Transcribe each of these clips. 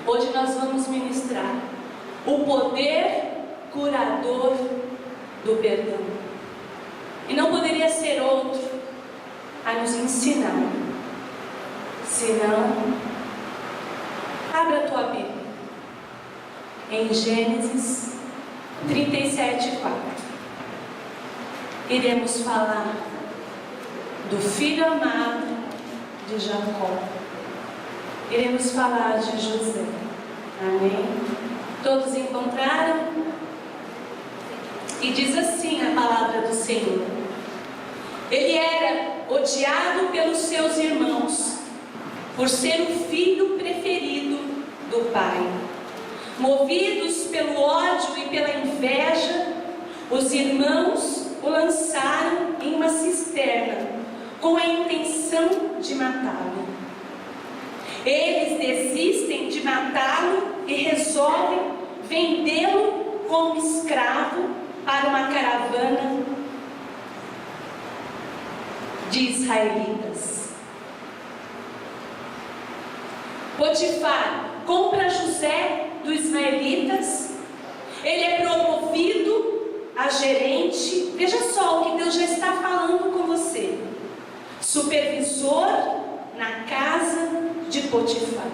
Hoje nós vamos ministrar o poder curador do perdão. E não poderia ser outro a nos ensinar. Senão, abra a tua Bíblia em Gênesis 37:4. Iremos falar do filho amado de Jacó. Iremos falar de José. Amém? Todos encontraram? E diz assim a palavra do Senhor: ele era odiado pelos seus irmãos, por ser o filho preferido do pai. Movidos pelo ódio e pela inveja, os irmãos o lançaram em uma cisterna, com a intenção de matá-lo. Eles desistem de matá-lo e resolvem vendê-lo como escravo para uma caravana de israelitas. Potifar compra José dos israelitas. Ele é promovido a gerente. Veja só o que Deus já está falando com você. Supervisor na casa de Potifar.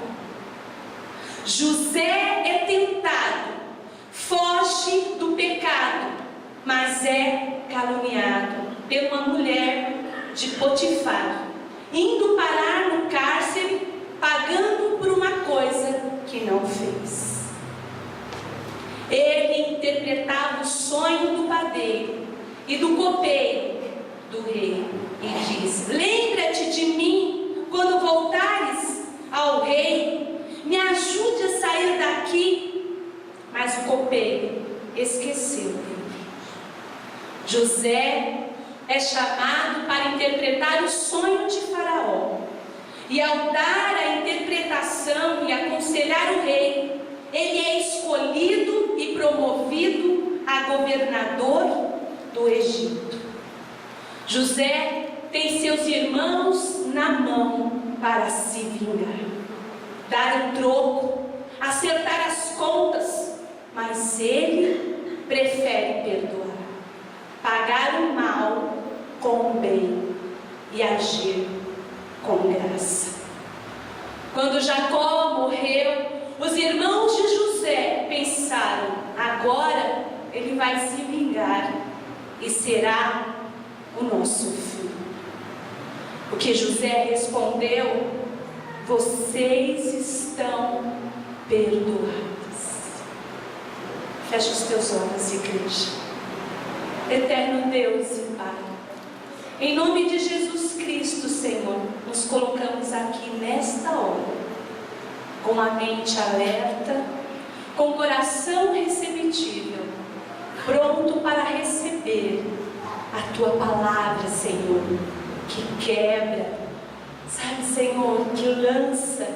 José é tentado, foge do pecado, mas é caluniado por uma mulher de Potifar, indo parar no cárcere, pagando por uma coisa que não fez. Ele interpretava o sonho do padeiro e do copeiro do rei e diz: lembra-te de mim quando voltares ao rei, me ajude a sair daqui. Mas o copeiro esqueceu dele. José é chamado para interpretar o sonho de Faraó, e ao dar a interpretação e aconselhar o rei, ele é escolhido e promovido a governador do Egito. José tem seus irmãos na mão para se vingar, dar o troco, acertar as contas, mas ele prefere perdoar, pagar o mal com o bem e agir com graça. Quando Jacó morreu, os irmãos de José pensaram: agora ele vai se vingar e será o nosso filho. O que José respondeu: vocês estão perdoados. Feche os teus olhos, igreja. Eterno Deus e Pai, em nome de Jesus Cristo, Senhor, nos colocamos aqui nesta hora, com a mente alerta, com o coração receptível, pronto para receber a Tua palavra, Senhor, que quebra, sabe, Senhor, que lança,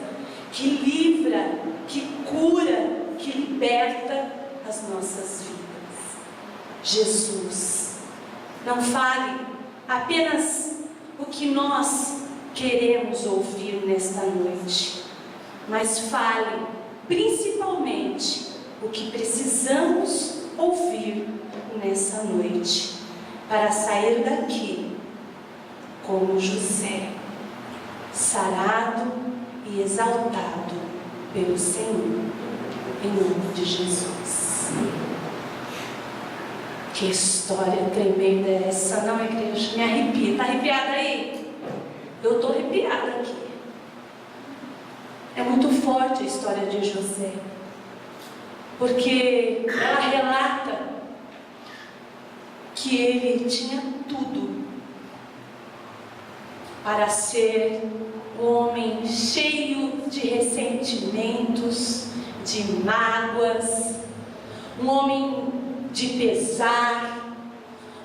que livra, que cura, que liberta as nossas vidas. Jesus, não fale apenas o que nós queremos ouvir nesta noite, mas fale principalmente o que precisamos ouvir nessa noite, para sair daqui como José, sarado e exaltado pelo Senhor, em nome de Jesus. Que história tremenda é essa, não, igreja? Me arrepia. Está arrepiada aí? Eu estou arrepiada aqui. É muito forte a história de José, porque ela relata que ele tinha tudo para ser um homem cheio de ressentimentos, de mágoas, um homem de pesar,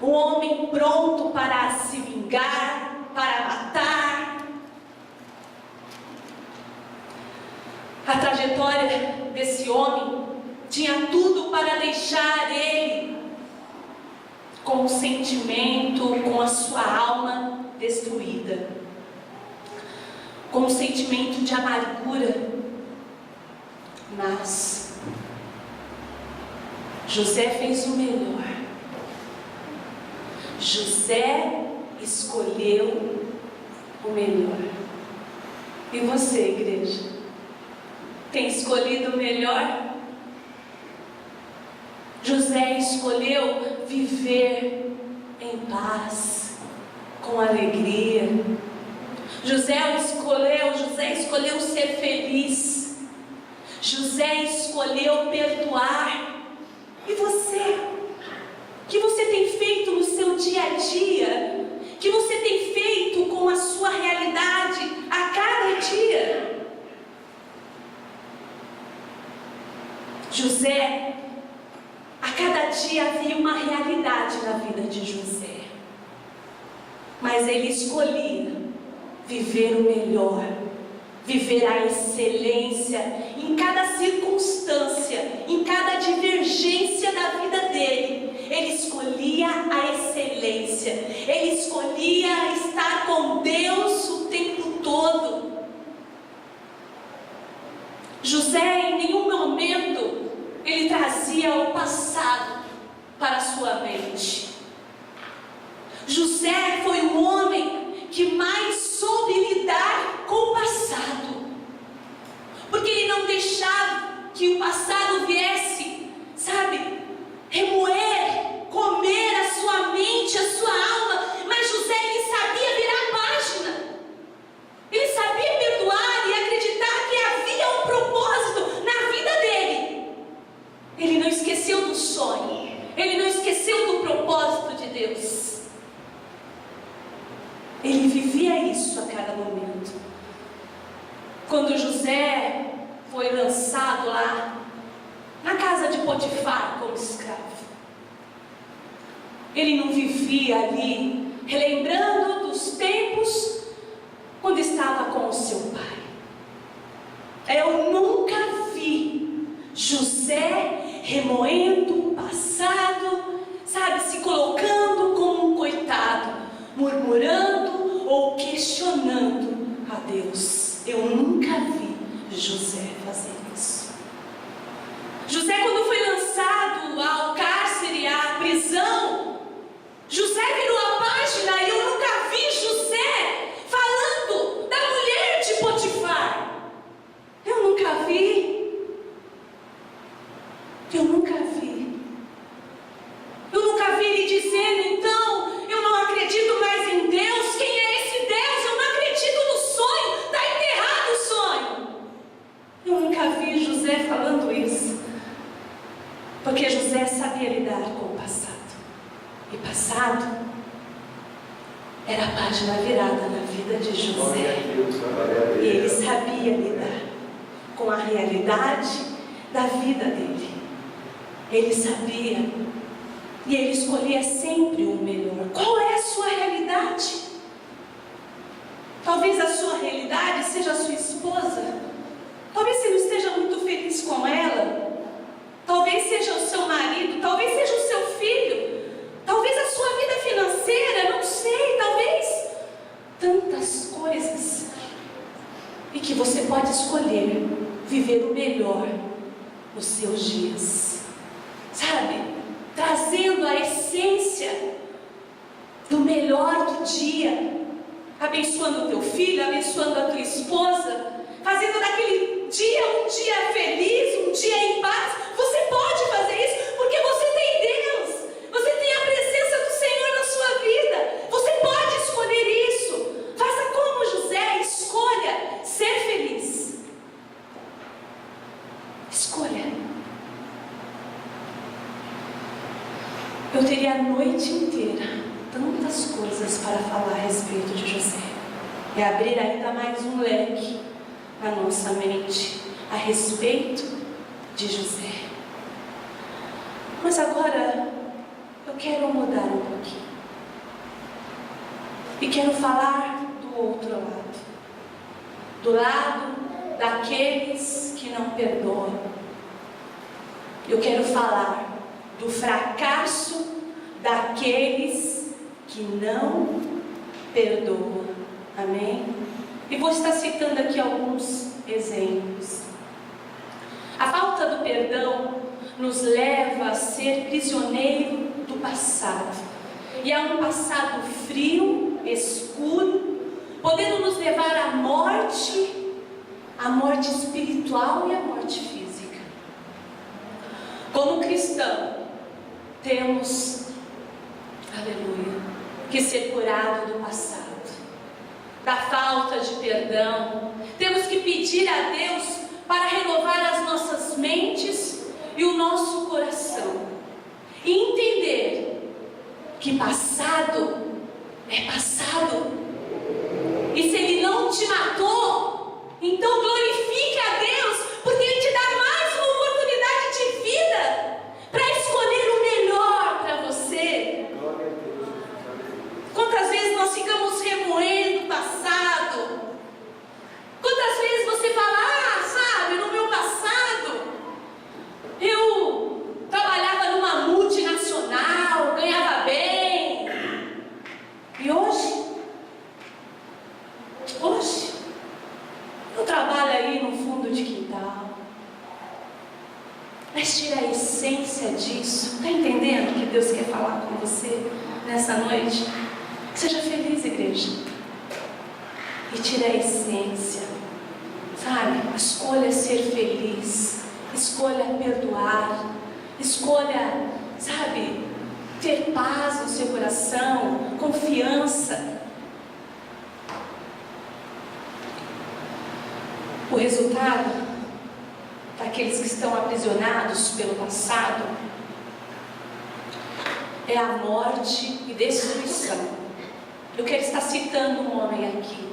um homem pronto para se vingar, para matar. A trajetória desse homem tinha tudo para deixar ele com um sentimento, com a sua alma destruída, com um sentimento de amargura. Mas José fez o melhor. José escolheu o melhor. E você, igreja, tem escolhido o melhor? José escolheu viver em paz, com alegria. José escolheu ser feliz. José escolheu perdoar. E você? O que você tem feito no seu dia a dia? O que você tem feito com a sua realidade a cada dia? José, a cada dia havia uma realidade na vida de José, mas ele escolhia viver o melhor, viver a excelência em cada circunstância, em cada divergência da vida dele. Ele escolhia a excelência, ele escolhia estar com Deus o tempo todo. José, em nenhum momento, ele trazia o passado para a sua mente. José foi o homem que mais soube lidar com o passado, porque ele não deixava que o passado viesse, remoer, comer a sua mente, a sua alma. Mas José, ele sabia virar a página, ele sabia perdoar e acreditar que havia um propósito na vida dele. Ele não esqueceu do sonho, ele não esqueceu do propósito de Deus. Ele vivia isso a cada momento. Quando José foi lançado lá na casa de Potifar como escravo, ele não vivia ali relembrando dos tempos quando estava com o seu pai. Eu nunca vi José remoendo o passado, se colocando como um coitado, murmurando ou questionando a Deus. Eu nunca vi José fazer isso. José, quando foi lançado ao cárcere, à prisão, José virou a página e eu nunca vi José falando da mulher de Potifar. Eu nunca vi. Eu nunca vi. Eu nunca vi ele dizendo, então, eu não acredito mais em Deus. Quem é esse Deus? Eu não acredito no sonho. Está enterrado o sonho. Eu nunca vi José falando isso. Porque José sabia lidar com o passado. E passado era a página virada na vida de José. E ele sabia lidar com a realidade da vida dele. Ele sabia. E ele escolhia sempre o melhor. Qual é a sua realidade? Talvez a sua realidade seja a sua esposa. Talvez você não esteja muito feliz com ela. Talvez seja o seu marido. Talvez seja o seu filho. Talvez a sua vida financeira. Não sei. Talvez tantas coisas. E que você pode escolher viver o melhor nos seus dias. Trazendo a essência do melhor do dia, abençoando o teu filho, abençoando a tua esposa, fazendo daquele dia um dia feliz, um dia em paz. Você pode fazer isso porque você tem Deus, você tem a presença do Senhor na sua vida. Você pode escolher isso. Faça como José, escolha ser feliz. Escolha. Eu teria a noite inteira tantas coisas para falar a respeito de José. E abrir ainda mais um leque na nossa mente a respeito de José. Mas agora eu quero mudar um pouquinho. E quero falar do outro lado. Do lado daqueles que não perdoam. Eu quero falar do fracasso daqueles que não perdoam. Amém? E vou estar citando aqui alguns exemplos. A nos leva a ser prisioneiro do passado. E é um passado frio, escuro, podendo nos levar à morte espiritual e à morte física. Como cristão, temos, aleluia, que ser curado do passado, da falta de perdão. Temos que pedir a Deus para renovar as nossas mentes e o nosso coração, e entender que passado é passado, e se Ele não te matou, então glorifique a Deus, porque Ele te dá mais uma oportunidade de vida para escolher o melhor para você. Quantas vezes nós ficamos remoendo o passado? Quantas vezes você fala, sabe, no meu passado eu trabalhava numa multinacional, ganhava bem, e hoje eu trabalho aí no fundo de quintal. Mas tira a essência disso. Está entendendo o que Deus quer falar com você nessa noite? Seja feliz, igreja, e tira a essência, sabe? Escolha ser feliz, escolha perdoar, escolha, sabe, ter paz no seu coração, confiança. O resultado daqueles que estão aprisionados pelo passado é a morte e destruição. Eu quero estar citando um homem aqui,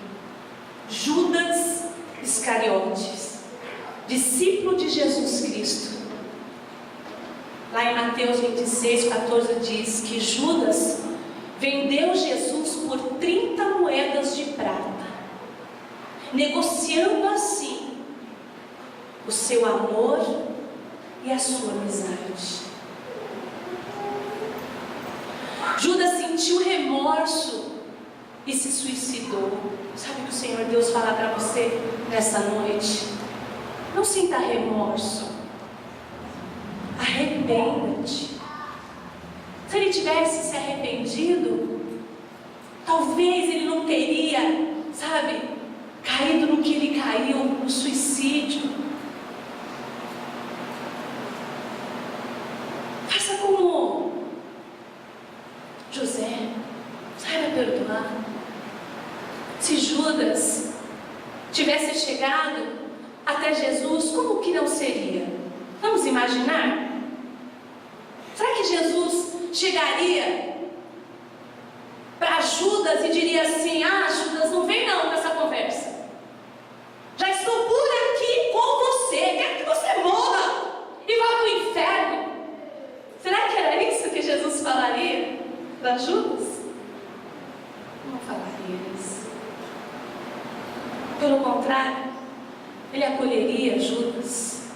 Judas Iscariotes, discípulo de Jesus Cristo. Lá em Mateus 26:14 diz que Judas vendeu Jesus por 30 moedas de prata, negociando assim o seu amor e a sua amizade. Judas sentiu remorso e se suicidou. Sabe o que o Senhor Deus fala para você nessa noite? Não sinta remorso, arrependa-te. Se ele tivesse se arrependido, talvez ele não teria, sabe, caído no que ele caiu, no suicídio. Faça como José, saiba perdoar. Se Judas tivesse chegado até Jesus, como que não seria? Vamos imaginar? Será que Jesus chegaria para Judas e diria assim: Judas, não vem não com essa conversa, já estou por aqui com você, quero que você morra e vá para o inferno? Será que era isso que Jesus falaria para Judas? Não falaria isso. Pelo contrário, ele acolheria Judas.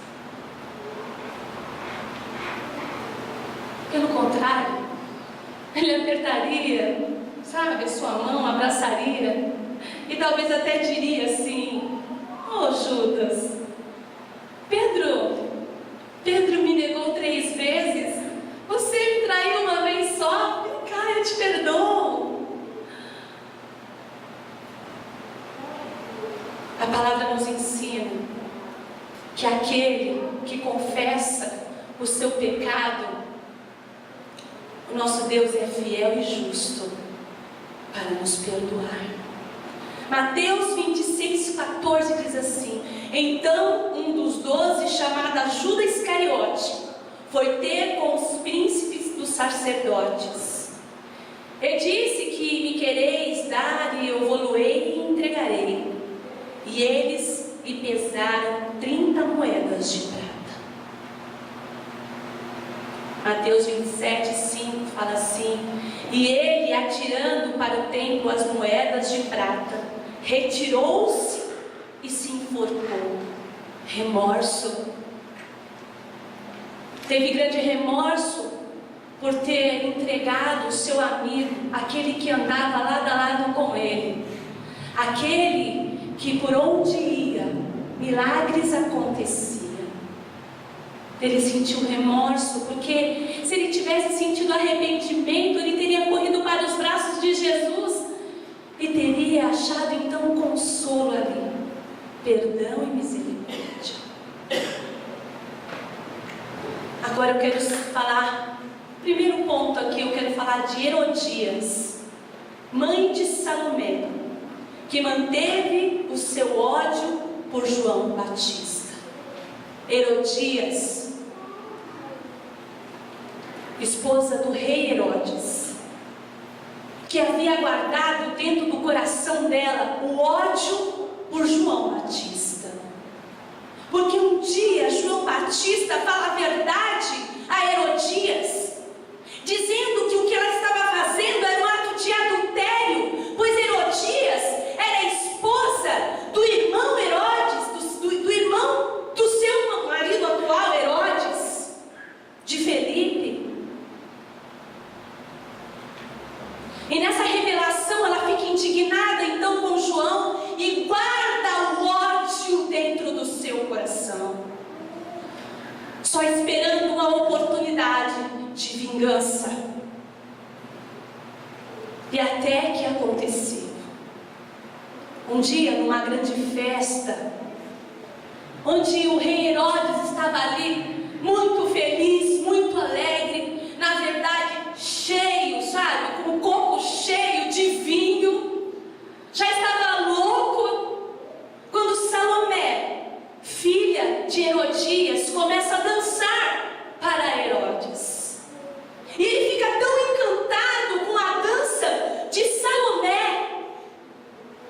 Pelo contrário, ele apertaria, sabe, sua mão, abraçaria e talvez até diria assim: Judas, Pedro me negou 3 vezes, você me traiu uma vez só, vem cá, eu te perdoo. A palavra nos ensina que aquele que confessa o seu pecado, o nosso Deus é fiel e justo para nos perdoar. Mateus 26:14 diz assim: então um dos 12, chamado Judas Iscariote, foi ter com os príncipes dos sacerdotes. Ele disse que me quereis dar e eu vou-lo-ei e entregarei. E eles lhe pesaram 30 moedas de prata. Mateus 27:5 fala assim: e ele, atirando para o templo as moedas de prata, retirou-se e se enforcou. Remorso. Teve grande remorso por ter entregado o seu amigo, aquele que andava lado a lado com ele, aquele que por onde ia, milagres aconteciam. Ele sentiu remorso, porque se ele tivesse sentido arrependimento, ele teria corrido para os braços de Jesus e teria achado então um consolo ali, perdão e misericórdia. Agora eu quero falar, primeiro ponto aqui, eu quero falar de Herodias, mãe de Salomé, que manteve o seu ódio por João Batista. Herodias, esposa do rei Herodes, que havia guardado dentro do coração dela o ódio por João Batista. Porque um dia João Batista fala a verdade a Herodias, dizendo que o que ela estava fazendo era um ato de adultério, pois Herodias era a esposa do irmão Herodes, do irmão do seu marido atual Herodes, de Felipe. E nessa revelação ela fica indignada então com João e guarda o ódio dentro do seu coração, só esperando uma oportunidade de vingança. E até que aconteceu. Um dia, numa grande festa, onde o rei Herodes estava ali, muito feliz, muito alegre, na verdade cheio, sabe, com o coco cheio de vinho, já estava louco, quando Salomé, filha de Herodias, começa a dançar para Herodes. E ele fica tão encantado com a dança de Salomé,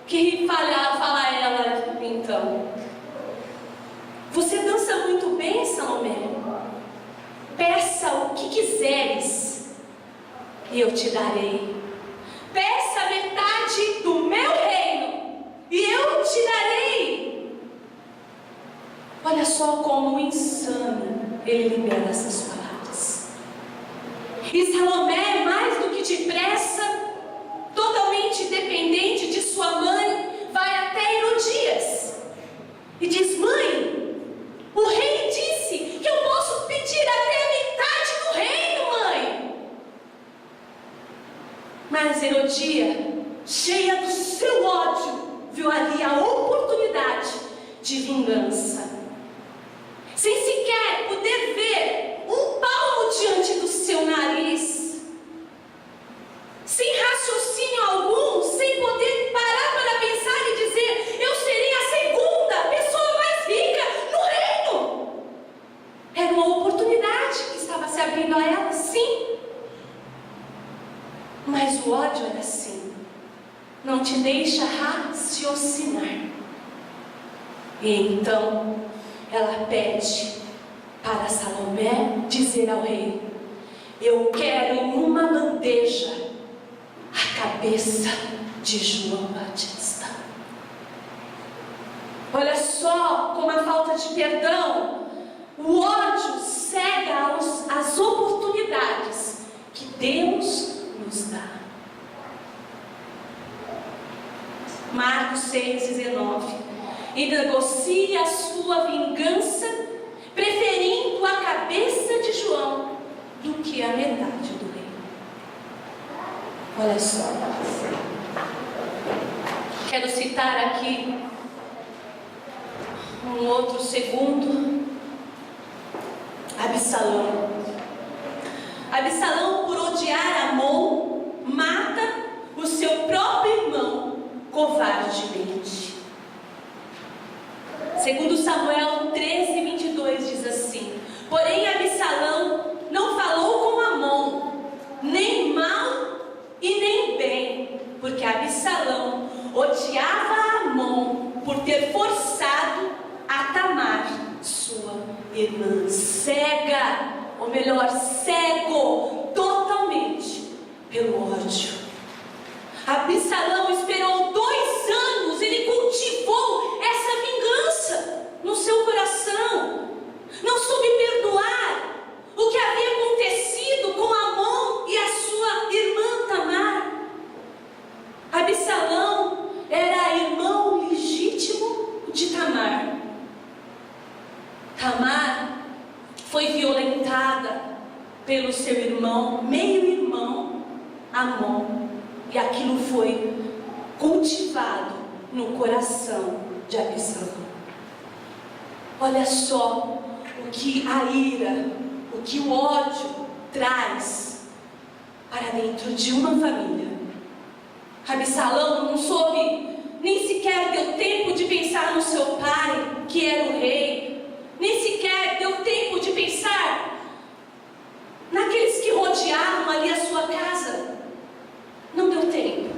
que fala a ela então: você dança muito bem, Salomé, peça o que quiseres e eu te darei. Peça metade do meu reino e eu te darei. Olha só como insano ele libera essas palavras. E Salomé, mais do que depressa, totalmente dependente de sua mãe, vai até Herodias e diz: mãe, o rei disse que eu posso pedir até metade do reino, mãe. Mas Herodias, cheia do seu ódio, viu ali a oportunidade de vingança. Sem sequer poder ver um palmo diante do seu nariz, sem raciocínio algum, sem poder parar para pensar e dizer: eu serei a segunda pessoa mais rica no reino. Era uma oportunidade que estava se abrindo a ela, sim. Mas o ódio era assim, não te deixa raciocinar. E então ela pede para Salomé dizer ao rei: eu quero em uma bandeja a cabeça de João Batista. Olha só como a falta de perdão, o ódio cega as oportunidades que Deus nos dá. Marcos 6,19. E negocia a sua vingança, preferindo a cabeça de João do que a metade do reino. Olha só. Quero citar aqui um outro segundo. Absalão. Absalão, por odiar Amon, mata o seu próprio irmão covardemente. Segundo Samuel 13:22 diz assim: porém Absalão não falou com Amon, nem mal e nem bem, porque Absalão odiava Amon por ter forçado a Tamar, sua irmã. Cega, ou melhor, cego totalmente pelo ódio. Absalão esperou 2 anos, ele cultivou essa vingança no seu coração, não soube perdoar o que havia acontecido com Amon e a sua irmã Tamar. Absalão era irmão legítimo de Tamar. Tamar foi violentada pelo seu irmão, meio-irmão, Amon, e aquilo foi cultivado no coração de Absalão. Olha só o que a ira, o que o ódio traz para dentro de uma família. Absalão não soube, nem sequer deu tempo de pensar no seu pai, que era o rei, nem sequer deu tempo de pensar naqueles que rodeavam ali a sua casa. Não deu tempo.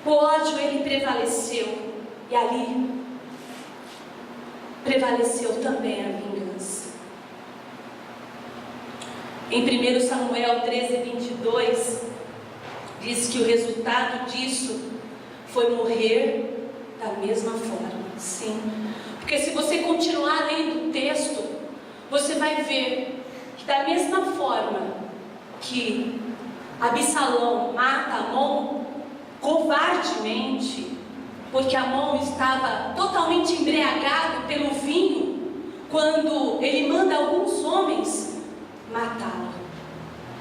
O ódio, ele prevaleceu, e ali prevaleceu também a vingança. Em 1 Samuel 13:22, diz que o resultado disso foi morrer da mesma forma. Sim, porque se você continuar lendo o texto, você vai ver que da mesma forma que Absalão mata Amon, covardemente, porque Amon estava totalmente embriagado pelo vinho, quando ele manda alguns homens matá-lo.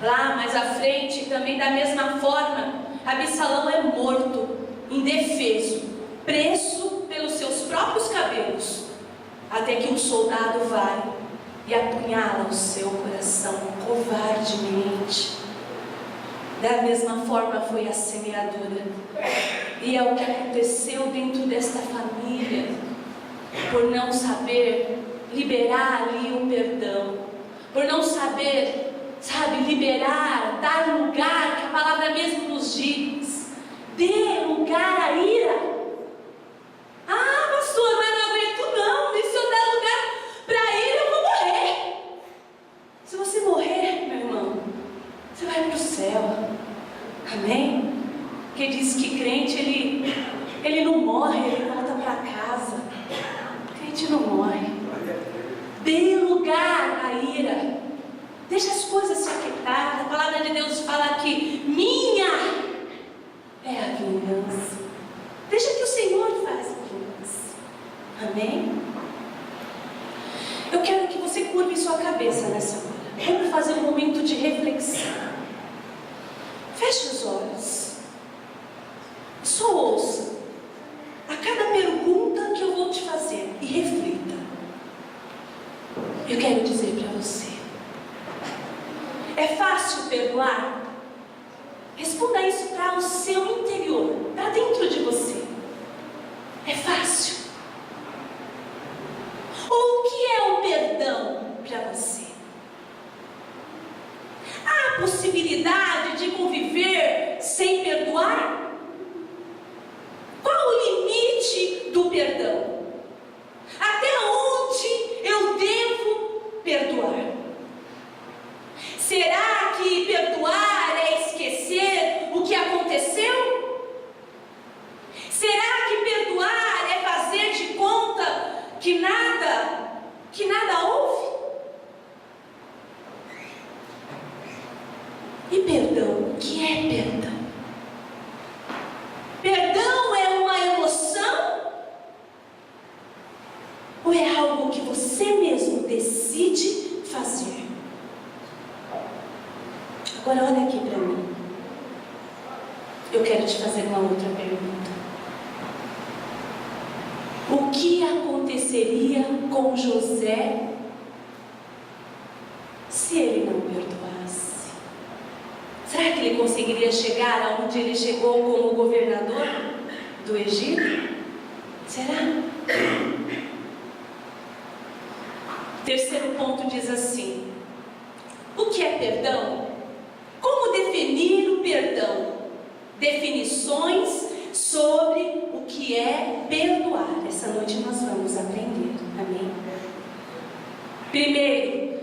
Lá mais à frente, também da mesma forma, Absalão é morto, indefeso, preso pelos seus próprios cabelos, até que um soldado vai e apunhala o seu coração covardemente. Da mesma forma foi a semeadura, e é o que aconteceu dentro desta família, por não saber liberar ali o perdão, por não saber, liberar, dar lugar, que a palavra mesmo nos diz, dê lugar à ira. Ah, pastor, mas não aguento não, e se eu der lugar para a ira, eu vou morrer. Se você morrer, meu irmão, você vai para o céu. Amém? Que diz que crente, ele não morre, ele volta para casa. Crente não morre. Dê lugar à ira. Deixa as coisas se aquietar. A palavra de Deus fala que minha é a vingança. Deixa que o Senhor faz a vingança. Amém? Eu quero que você curve sua cabeça nessa hora. Vamos fazer um momento de reflexão. Feche os olhos. Só ouça a cada pergunta que eu vou te fazer e reflita. Eu quero dizer para você: é fácil perdoar? Responda isso para o seu interior, para dentro de você. É fácil? Ou o que é o perdão para você? Há possibilidade de conviver sem perdoar? Qual o limite do perdão? Até onde eu devo perdoar? Será que perdoar é esquecer o que aconteceu? Será que perdoar é fazer de conta que nada houve? E perdão, o que é perdão? Perdão é uma emoção? Ou é algo que você mesmo decide fazer? Agora olha aqui para mim. Eu quero te fazer uma outra pergunta. O que aconteceria com José se ele não perdoasse? Será que ele conseguiria chegar aonde ele chegou como governador do Egito? Será? Terceiro ponto diz assim: o que é perdão? Como definir o perdão? Definições sobre o que é perdoar. Essa noite nós vamos aprender. Amém? Primeiro,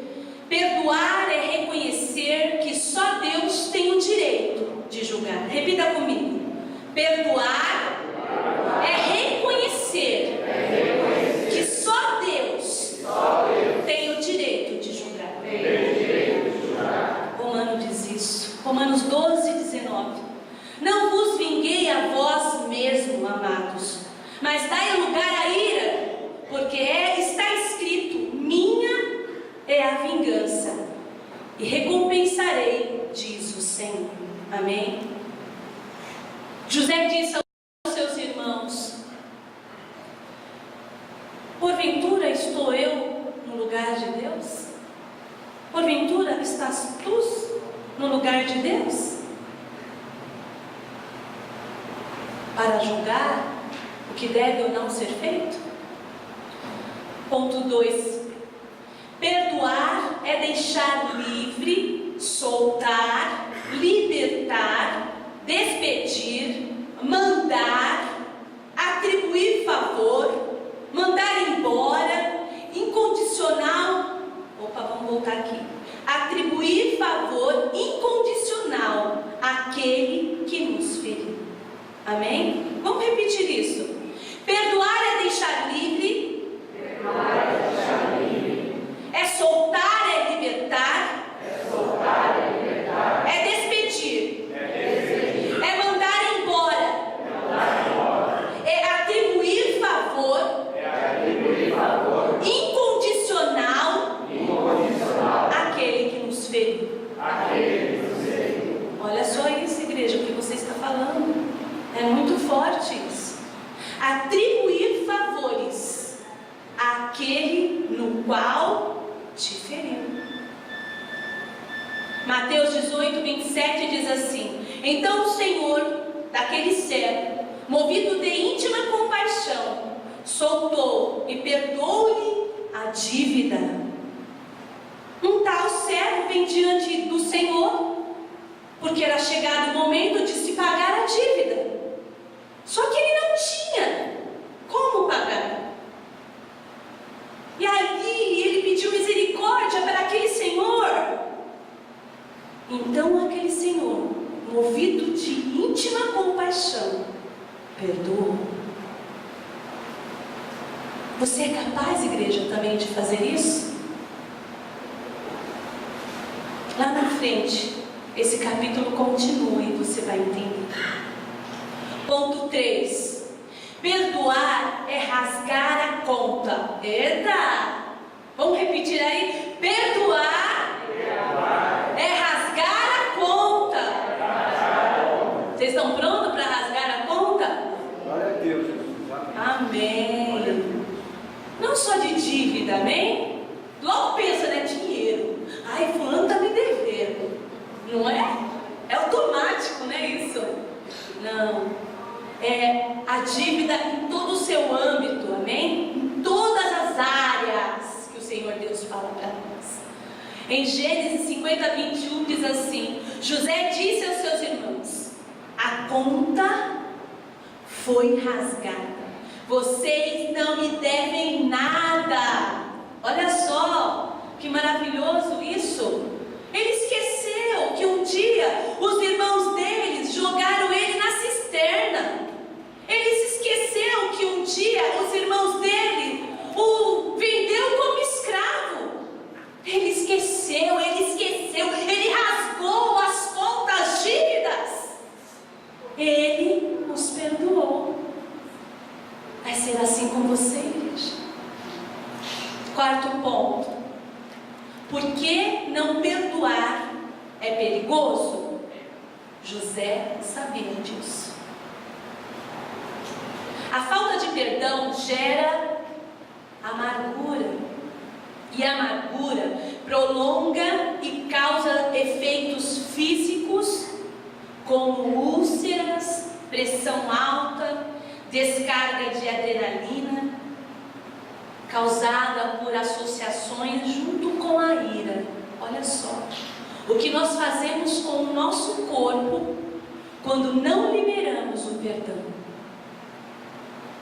perdoar é reconhecer que só Deus tem o direito de julgar. Repita comigo. Perdoar é reconhecer que só Deus tem o direito de julgar. Romanos diz isso. Romanos 12:19. Não vos vinguei a vós mesmo, amados, mas dai lugar à ira, porque está escrito: minha é a vingança. Amém? José disse aos seus irmãos: porventura estou eu no lugar de Deus? Porventura estás tu no lugar de Deus? Para julgar o que deve ou não ser feito? Ponto 2. Perdoar é deixar livre, soltar, libertar, despedir, mandar, atribuir favor, mandar embora, incondicional. Vamos voltar aqui. Atribuir favor incondicional àquele que nos feriu. Amém? Vamos repetir isso. Perdoar é deixar livre. É soltar, é libertar. É despedir. É mandar embora. É atribuir favor incondicional àquele que nos feriu. Olha só isso, igreja, o que você está falando. É muito forte isso. Atribuir favores àquele no qual te feriu. Mateus 18, 27 diz assim: então o Senhor daquele servo, movido de íntima compaixão, soltou e perdoou-lhe a dívida. Um tal servo vem diante do Senhor, porque era chegado o momento de se pagar a dívida. Só que ele não tinha como pagar. E ali ele pediu misericórdia para aquele senhor. Então aquele senhor, movido de íntima compaixão, perdoou. Você é capaz, igreja, também de fazer isso? Lá na frente, esse capítulo continua e você vai entender. Ponto 3. Perdoar é rasgar a conta. Eita! Vamos repetir aí? Perdoar é rasgar a conta. Vocês estão prontos para rasgar a conta? Glória a Deus, Jesus. Amém. Não só de dívida, amém? Logo pensa, né? Dinheiro. Ai, fulano está me devendo. Não é? É automático, não é isso? Não. É a dívida em todo o seu âmbito, amém? Em todas as áreas que o Senhor Deus fala para nós. Em Gênesis 50, 21 diz assim: José disse aos seus irmãos: a conta foi rasgada, vocês não me devem nada. Olha só, que maravilhoso isso. Ele esqueceu que um dia os irmãos deles jogaram ele na cisterna. Ele se esqueceu que um dia os irmãos dele o vendeu como escravo. Ele esqueceu, ele rasgou as contas dívidas. Ele nos perdoou. Vai ser assim com você, igreja. Quarto ponto. Por que não perdoar é perigoso? José sabia disso. A falta de perdão gera amargura. E a amargura prolonga e causa efeitos físicos, como úlceras, pressão alta, descarga de adrenalina, causada por associações junto com a ira. Olha só, o que nós fazemos com o nosso corpo quando não liberamos o perdão.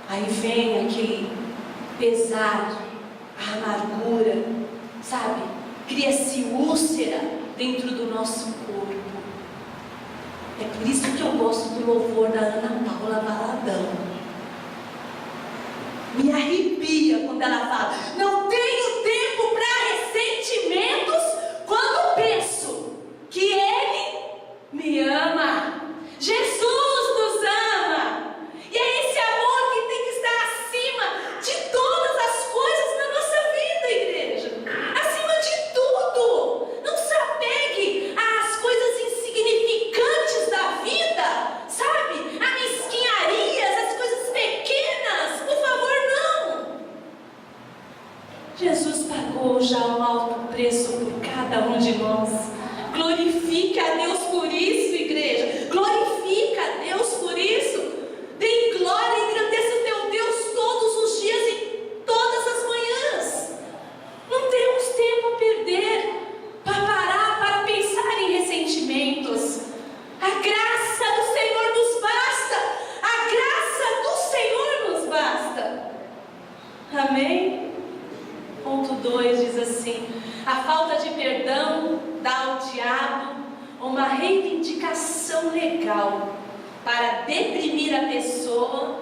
Aí vem aquele pesar, a amargura, sabe? Cria-se úlcera dentro do nosso corpo. É por isso que eu gosto do louvor da Ana Paula Valadão. Me arrepia quando ela fala: não tenho tempo para ressentimentos quando penso que Ele me ama. Jesus nos ama. E é esse amor que tem que estar acima de todas as coisas na nossa vida, igreja. Acima de tudo. Não se apegue às coisas insignificantes da Jesus pagou já um alto preço por cada um de nós. Glorifique a Deus por isso, igreja. Glorifique a Deus por isso. Dê glória e engrandeça o teu Deus todos os dias e todas as manhãs. Não temos tempo a perder para parar, para pensar em ressentimentos. A graça do Senhor nos basta. A graça do Senhor nos basta. Amém? Ponto 2 diz assim: a falta de perdão dá ao diabo uma reivindicação legal para deprimir a pessoa.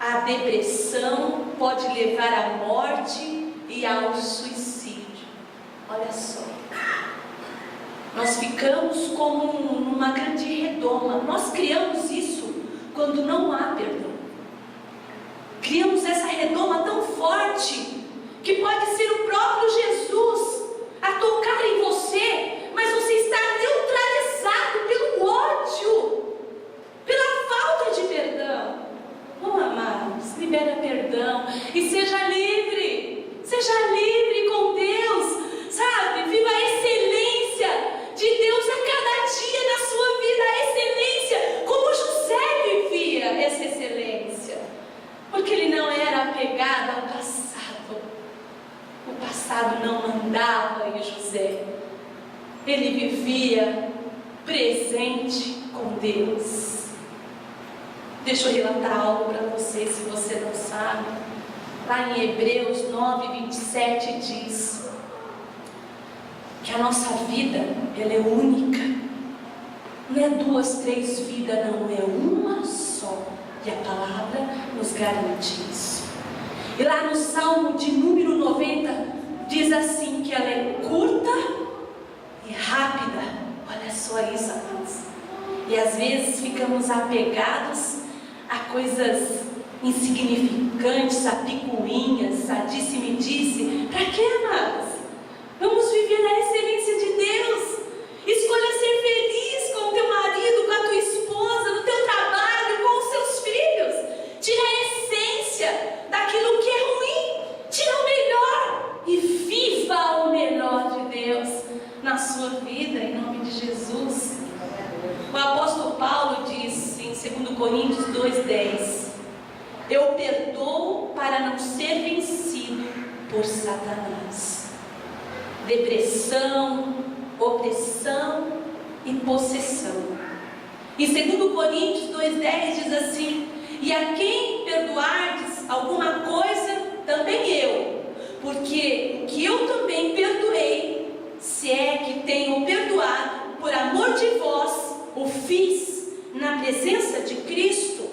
A depressão pode levar à morte e ao suicídio. Olha só, nós ficamos como numa grande redoma. Nós criamos isso quando não há perdão. Criamos essa redoma tão forte que pode ser o próprio Jesus a tocar em você, mas você está neutralizado pelo ódio, pela falta de perdão. Oh, amados, libera perdão e seja livre com Deus, sabe? Viva a excelência de Deus a cada dia na sua vida, a excelência, como José vivia essa excelência, porque ele não era apegado ao passado. O passado não mandava em José. Ele vivia presente com Deus. Deixa eu relatar algo para você, se você não sabe. Lá em Hebreus 9:27 diz que a nossa vida, ela é única. Não é 2, 3 vidas, não, é uma só. E a palavra nos garante isso. E lá no Salmo de número 90, diz assim que ela é curta e rápida. Olha só isso, amados. E às vezes ficamos apegados a coisas insignificantes, a picuinhas, a disse-me-disse. Para quê, amados? Vamos viver na excelência de Deus. Escolha ser feliz com o teu marido, com a tua esposa, no teu trabalho, com os seus filhos. Tira a essência daquilo que é ruim, tira o melhor e viva o melhor de Deus na sua vida, em nome de Jesus. O apóstolo Paulo diz em 2 Coríntios 2:10: eu perdoo para não ser vencido por Satanás. Depressão, opressão e possessão. Em 2 Coríntios 2:10 diz assim: e a quem perdoardes alguma coisa, também eu, porque o que eu também perdoei, se é que tenho perdoado, por amor de vós, o fiz na presença de Cristo,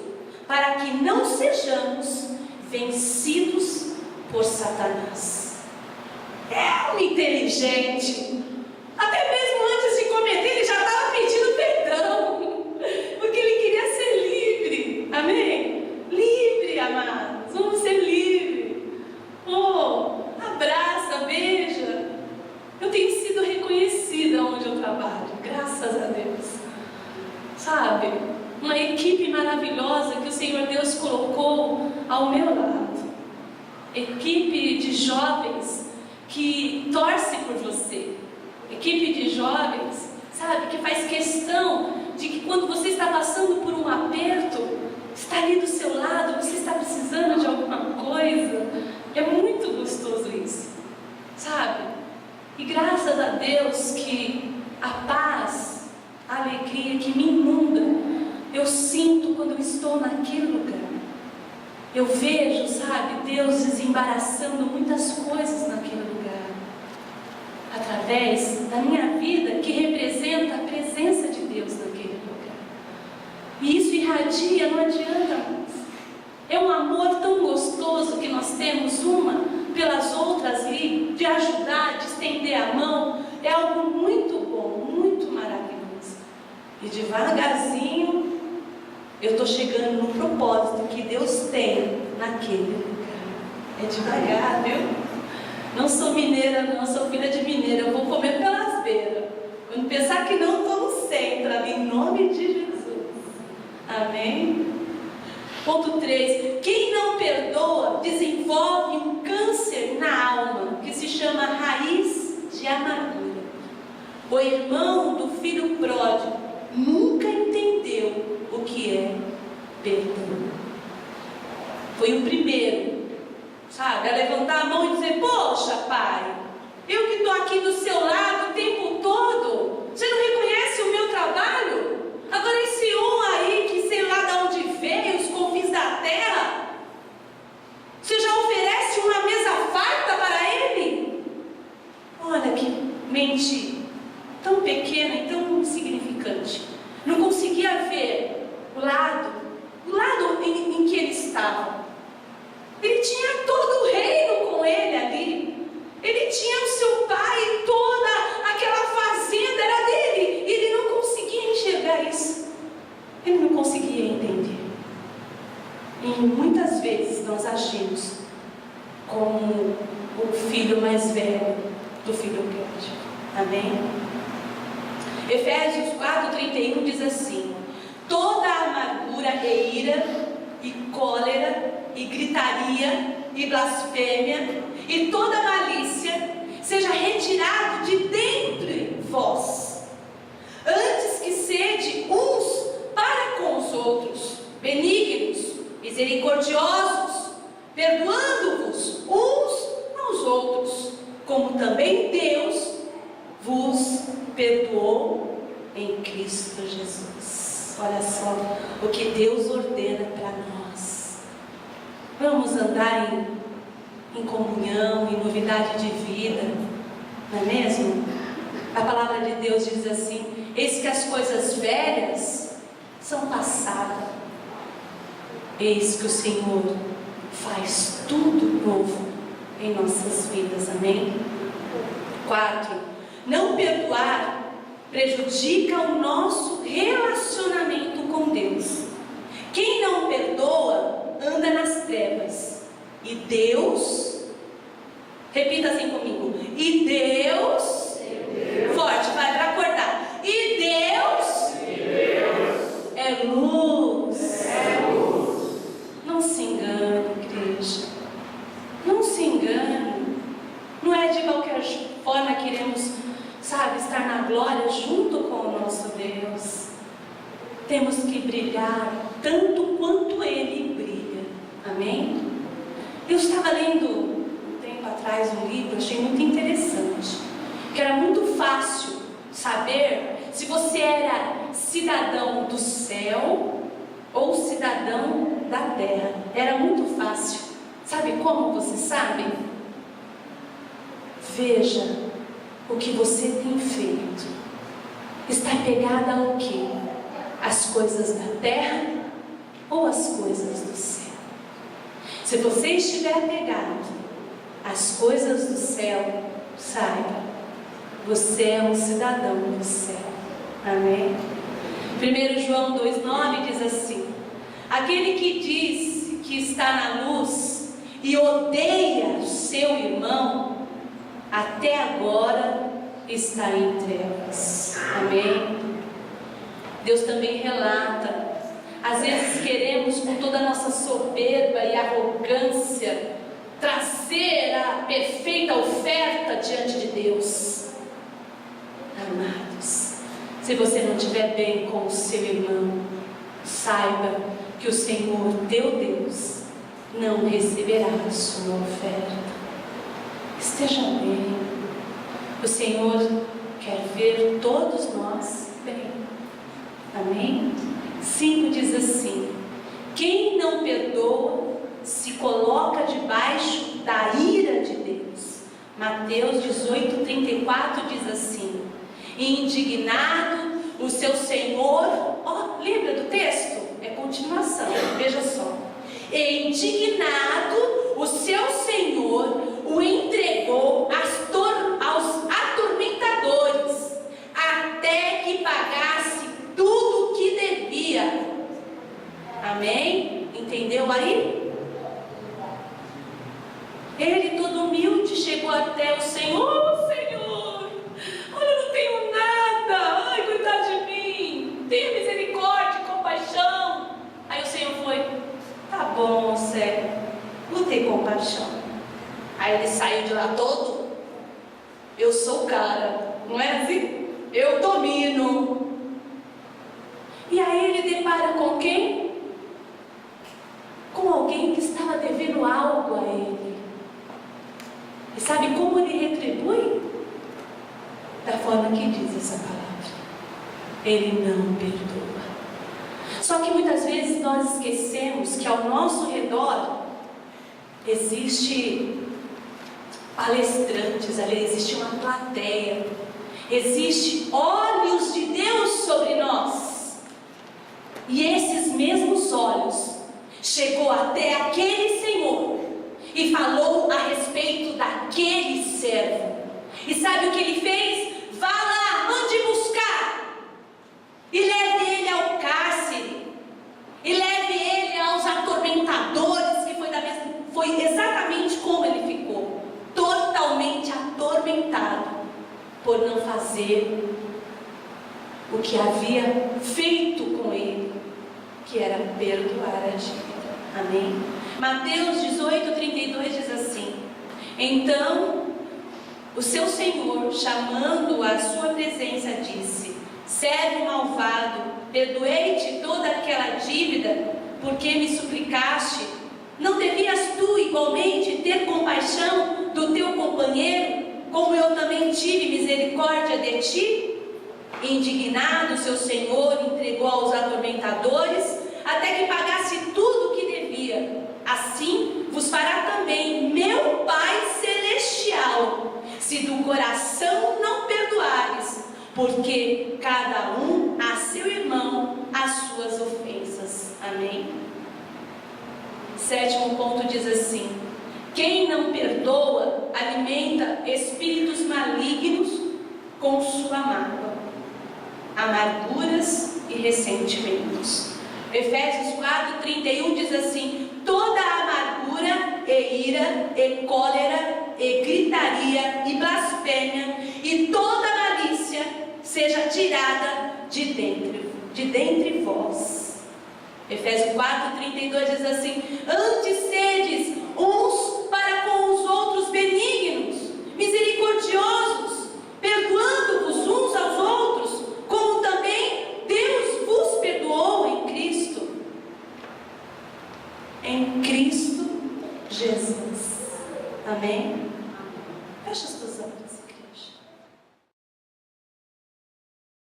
para que não sejamos vencidos por Satanás. É um inteligente. Até mesmo antes de cometer, ele já estava pedindo perdão, porque ele queria ser livre. Amém? Livre, amados. Vamos ser livres. Oh, abraça, beija. Eu tenho sido reconhecida onde eu trabalho, graças a Deus. Sabe? Uma equipe maravilhosa que o Senhor Deus colocou ao meu lado. Equipe de jovens que torce por você. Equipe de jovens, sabe, que faz questão de que quando você está passando por um aperto, está ali do seu lado, você está precisando de alguma coisa. É muito gostoso isso, sabe? E graças a Deus que a paz, a alegria que me inunda, eu sinto quando eu estou naquele lugar. Eu vejo, sabe, Deus desembaraçando muitas coisas naquele lugar, através da minha vida, que representa a presença de Deus naquele lugar. E isso irradia, não adianta mais. É um amor tão gostoso que nós temos uma pelas outras ali, de ajudar, de estender a mão. É algo muito bom, muito maravilhoso. E devagarzinho, eu estou chegando no propósito que Deus tem naquele lugar. É devagar, viu? Não sou mineira, não, sou filha de mineira. Eu vou comer pelas beiras. Quando pensar que não, estou no centro ali, em nome de Jesus. Amém? Ponto 3. Quem não perdoa desenvolve um câncer na alma. de amargura. O irmão do filho pródigo nunca entendeu o que é perdão. Foi o primeiro, sabe, a levantar a mão e dizer: poxa, pai, eu que estou aqui do seu lado o tempo todo, você não reconhece o meu trabalho? Agora esse um aí, que sei lá de onde veio, os confins da terra, você já oferece uma mesa farta para ele? Olha que mente tão pequena e tão insignificante. Não conseguia ver o lado em que ele estava. Ele tinha todo o reino com ele ali. Ele tinha o seu pai, toda aquela fazenda era dele. E ele não conseguia enxergar isso. Ele não conseguia entender. E muitas vezes nós agimos como o filho mais velho do filho pródigo. Amém? Efésios 4:31 diz assim: toda amargura e ira e cólera e gritaria e blasfêmia e toda malícia seja retirado de dentro de vós, antes que sede uns para com os outros, benignos, misericordiosos, perdoando-vos uns aos outros, como também Deus vos perdoou em Cristo Jesus. Olha só o que Deus ordena para nós. Vamos andar em comunhão, em novidade de vida, não é mesmo? A palavra de Deus diz assim: eis que as coisas velhas são passadas, eis que o Senhor faz tudo novo em nossas vidas. Amém? 4. Não perdoar prejudica o nosso relacionamento com Deus. Quem não perdoa anda nas trevas, e Deus, repita assim comigo, e Deus, forte, vai para acordar, e Deus é luz. Não se engane, igreja, não se engane. Não é de qualquer forma que iremos, sabe, estar na glória junto com o nosso Deus. Temos que brilhar tanto quanto Ele brilha. Amém? Eu estava lendo um tempo atrás um livro, achei muito interessante, que era muito fácil saber se você era cidadão do céu ou cidadão da terra. Era muito fácil. Sabe como você sabe? Veja o que você tem feito. Está pegada ao quê? As coisas da terra ou as coisas do céu? Se você estiver apegado às coisas do céu, saiba, você é um cidadão do céu. Amém? 1 João 2,9 diz assim: aquele que diz que está na luz e odeia o seu irmão, até agora está em trevas. Amém? Deus também relata: às vezes queremos, com toda a nossa soberba e arrogância, trazer a perfeita oferta diante de Deus. Amados, se você não estiver bem com o seu irmão, saiba que o Senhor, teu Deus, não receberá a sua oferta. Esteja bem. O Senhor quer ver todos nós bem. Amém? 5 diz assim: quem não perdoa se coloca debaixo da ira de Deus. Mateus 18:34 diz assim: indignado o seu Senhor, lembra do texto? É continuação, veja só. Indignado o seu Senhor o entregou aos atormentadores, até que pagasse tudo o que devia. Amém? Entendeu aí? Ele, todo humilde, chegou até o Senhor: Senhor, olha, eu não tenho nada, ai, coitado de mim, tenha misericórdia e compaixão. Aí o Senhor foi: tá bom, servo, vou ter compaixão. Aí ele saiu de lá todo Eu sou o cara, não é assim? Eu domino. E aí ele depara com quem? Com alguém que estava devendo algo a ele. E sabe como ele retribui? Da forma que diz essa palavra. Ele não perdoa. Só que muitas vezes nós esquecemos que ao nosso redor existe palestrantes, ali existe uma plateia, existe olhos de Deus sobre nós. E esses mesmos olhos chegou até aquele Senhor e falou a respeito daquele servo. E sabe o que ele fez? Vá lá, mande buscar e leve ele ao cárcere, e leve ele aos atormentadores, que foi exatamente como ele ficou, totalmente atormentado por não fazer o que havia feito com ele, que era perdoar a dívida. Amém? Mateus 18:32 diz assim: então o seu senhor, chamando-o à sua presença, disse: servo malvado, perdoei-te toda aquela dívida, porque me suplicaste. Não devias tu igualmente ter compaixão do teu companheiro, como eu também tive misericórdia de ti? Indignado, seu senhor entregou aos atormentadores, até que pagasse tudo o que devia. Assim vos fará também meu Pai Celestial, se do coração não perdoares, porque cada um a seu irmão as suas ofensas. Amém? Sétimo ponto diz assim: quem não perdoa alimenta espíritos malignos com sua mágoa, amarguras e ressentimentos. Efésios 4:31 diz assim: toda amargura e ira e cólera e gritaria e blasfêmia e toda malícia seja tirada de dentre vós. Efésios 4:32 diz assim: antes sedes uns para com os outros benignos, misericordiosos, perdoando-vos uns aos outros, como também Deus vos perdoou em Cristo. Em Cristo Jesus. Amém? Fecha os teus olhos.